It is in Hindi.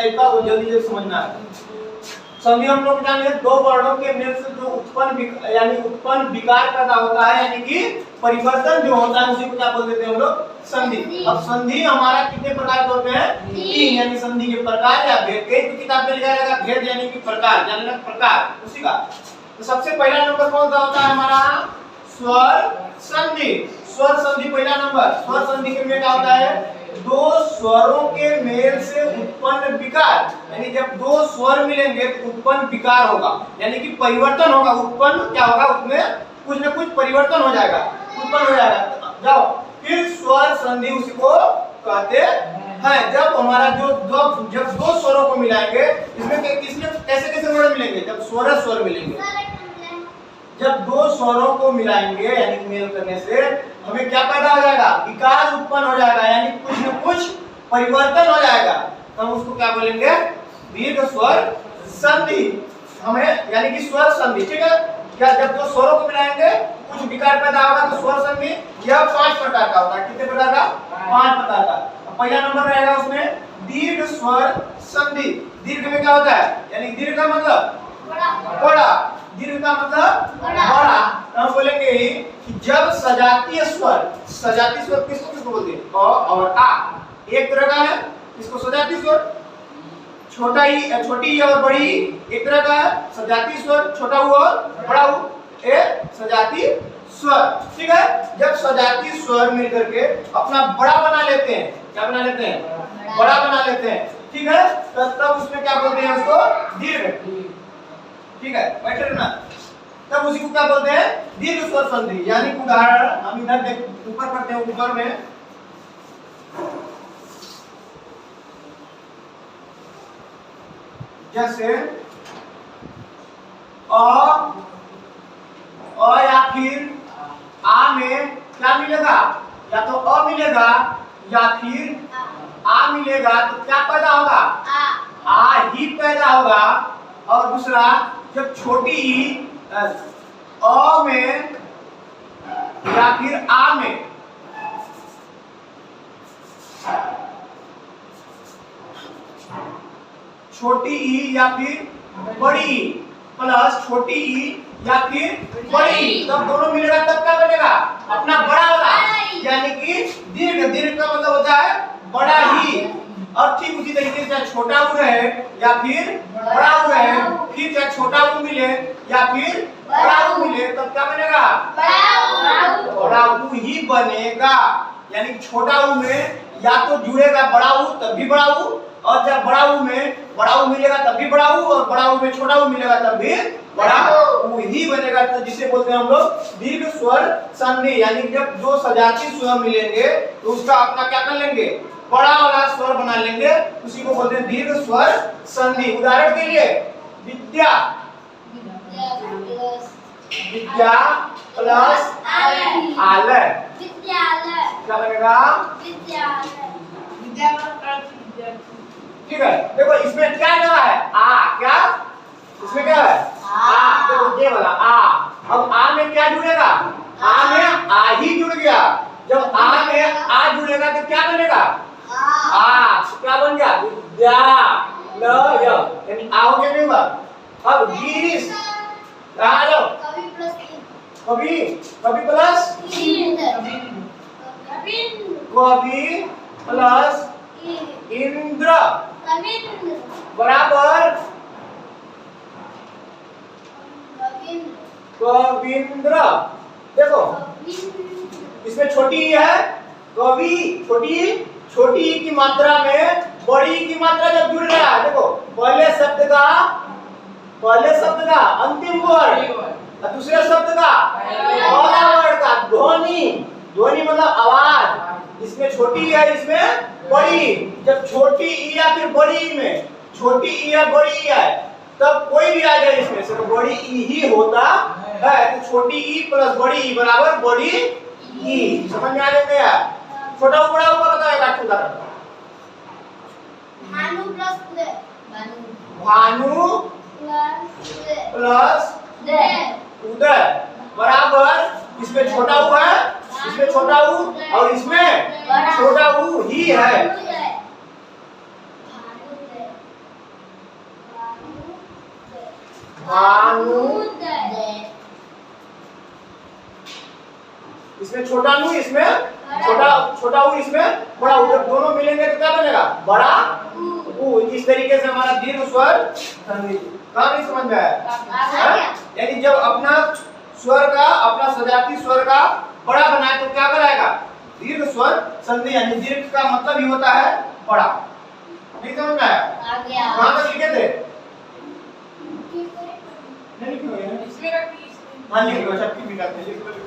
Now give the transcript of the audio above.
टाइप का, वो जल्दी जल्दी समझना है। संधि हम लोग जानेंगे दो वर्णों के मेल से जो उत्पन्न विकार पैदा होता है, यानी कि परिवर्तन जो होता है, उसी को क्या बोल देते हैं हम लोग? संधि। अब संधि हमारा कितने प्रकार के होते हैं? तीन, यानी संधि के प्रकार या भेद। कई तो किताब में लिखा रहेगा भेद यानी कि प्रकार, यानी कि प्रकार उसी का। तो सबसे पहला नंबर कौन सा होता है हमारा? स्वर संधि। स्वर संधि पहला नंबर। स्वर संधि के में क्या होता है? दो स्वरों के मेल से उत्पन्न विकार, यानी जब दो स्वर मिलेंगे तो उत्पन्न विकार होगा, यानी कि परिवर्तन होगा। उत्पन्न क्या होगा? उसमें कुछ न कुछ परिवर्तन हो जाएगा, उत्पन्न हो जाएगा। जाओ फिर स्वर संधि उसी को कहते हैं। जब हमारा जब दो स्वरों को मिलाएंगे, इसमें कैसे कैसे वर्ण मिलेंगे? जब स्वर स्वर मिलेंगे, जब दो स्वरों को मिलाएंगे यानी मेल करने से हमें क्या पैदा हो जाएगा? विकार उत्पन्न हो जाएगा, यानी कुछ न कुछ परिवर्तन हो जाएगा। तो हम उसको क्या बोलेंगे? दीर्घ स्वर संधि। हमें यानी कि स्वर संधि, ठीक है? क्या जब दो स्वरों को मिलाएंगे कुछ विकार पैदा होगा तो स्वर संधि। यह 5 प्रकार का होता है। कितने प्रकार का? 5 प्रकार का। पहला नंबर रहेगा उसमें दीर्घ स्वर संधि। दीर्घ में क्या होता है? यानी दीर्घ का मतलब बड़ा, दीर्घ का मतलब बड़ा। हम बोलेंगे कि जब सजातीय स्वर, सजातीय स्वर किसको बोलते हैं? अ और आ एक तरह का है, इसको सजातीय स्वर। छोटा ही, छोटी ही और बड़ी एक तरह का है सजातीय स्वर। छोटा हुआ और बड़ा हुआ एक सजातीय स्वर, ठीक है? जब सजातीय स्वर मिलकर के अपना बड़ा बना लेते हैं, क्या बना लेते हैं? बड़ा बना लेते हैं, ठीक है? तब उसमें क्या बोलते हैं? उसको दीर्घ, ठीक है? बैठे रहना। तब उसी को क्या बोलते हैं? दीर्घ स्वर संधि। यानी उदाहरण हम इधर देख, ऊपर पढ़ते हैं, ऊपर में जैसे अ या फिर आ में क्या मिलेगा? या तो अ मिलेगा या फिर आ मिलेगा, तो क्या पैदा होगा? आ ही पैदा होगा। और दूसरा जब छोटी ई अ में या फिर आ में छोटी ई या फिर बड़ी ई प्लस छोटी ई या फिर बड़ी ई, तब दोनों मिलेगा तब क्या बनेगा? अपना बड़ा वाला, यानी कि दीर्घ। दीर्घ का मतलब होता है बड़ा ही। और ठीक उसी तरीके से छोटा ऊ रहे या फिर बड़ा ऊ रहे, फिर चाहे छोटा ऊ मिले या फिर बड़ा ऊ मिले, तब क्या बनेगा? बड़ा ऊ ही बनेगा। यानी छोटा ऊ में या तो जुड़ेगा बड़ा ऊ तब भी बड़ा ऊ, और जब बड़ा ऊ में बड़ा ऊ मिलेगा तब भी बड़ा ऊ, और बड़ा ऊ में छोटा ऊ मिलेगा तब भी बड़ा ऊ ही बनेगा। तो जिसे बोलते हैं हम लोग दीर्घ स्वर संधि। यानी जब दो सजातीय स्वर मिलेंगे तो उसका अपना क्या कर लेंगे? बड़ा वाला स्वर बना लेंगे, उसी को बोलते हैं दीर्घ स्वर संधि। उदाहरण के लिए विद्या, विद्या प्लस आलय, क्या लगेगा? ठीक है? देखो इसमें क्या लगा है? आ। क्या इसमें क्या है? आ। देखो ये वाला आ। अब आ में क्या जुड़ेगा? आ में आ ही जुड़ गया। जब आ में आ जुड़ेगा तो क्या बनेगा? आ। क्या बन गया? विद्या ल य, यानी आ हो गया नहीं हुआ? अब गिरीश, आ जाओ। कवि, कवि प्लस कवि प्लस इंद्र बराबर कविंद्र। देखो इसमें छोटी ई है, कवि छोटी ई की मात्रा में बड़ी ई की मात्रा जब जुड़ रहा है, देखो पहले शब्द का अंतिम वर्ड, दूसरे शब्द का पहला वर्ड का ध्वनि। ध्वनि मतलब आवाज। इसमें छोटी ई है, इसमें बड़ी। जब छोटी ई या फिर बड़ी ई में छोटी ई या बड़ी ई है तब कोई भी आ जाए इसमें से तो बड़ी ई ही होता है। तो छोटी ई प्लस बड़ी ई बराबर बड़ी ई। समझ में आ गया? छोटा ऊ बड़ा ऊ का बताओ एक आठ उदाहरण। भानु प्लस उदय, भानु प्लस उदय बराबर इसमें छोटा ऊ है, इसमें छोटा ऊ और इसमें छोटा ऊ ही है। भानुदय। इसमें छोटा नु, इसमें छोटा ऊ, इसमें बड़ा ऊ, जब दोनों मिलेंगे तो क्या बनेगा? बड़ा ऊ। इस तरीके से हमारा दीर्घ स्वर संधि। कहां नहीं समझ में आया? यानी जब अपना स्वर का, अपना सजाती स्वर का बड़ा बनाए तो क्या बनाएगा? दीर्घ स्वर संधि। यानी दीर्घ का मतलब ही होता है बड़ा। नहीं समझ में आया? कहां तक लिखे थे? नहीं लिखे हुए हैं। हाँ लिखे हुए, सबकी भी करते हैं।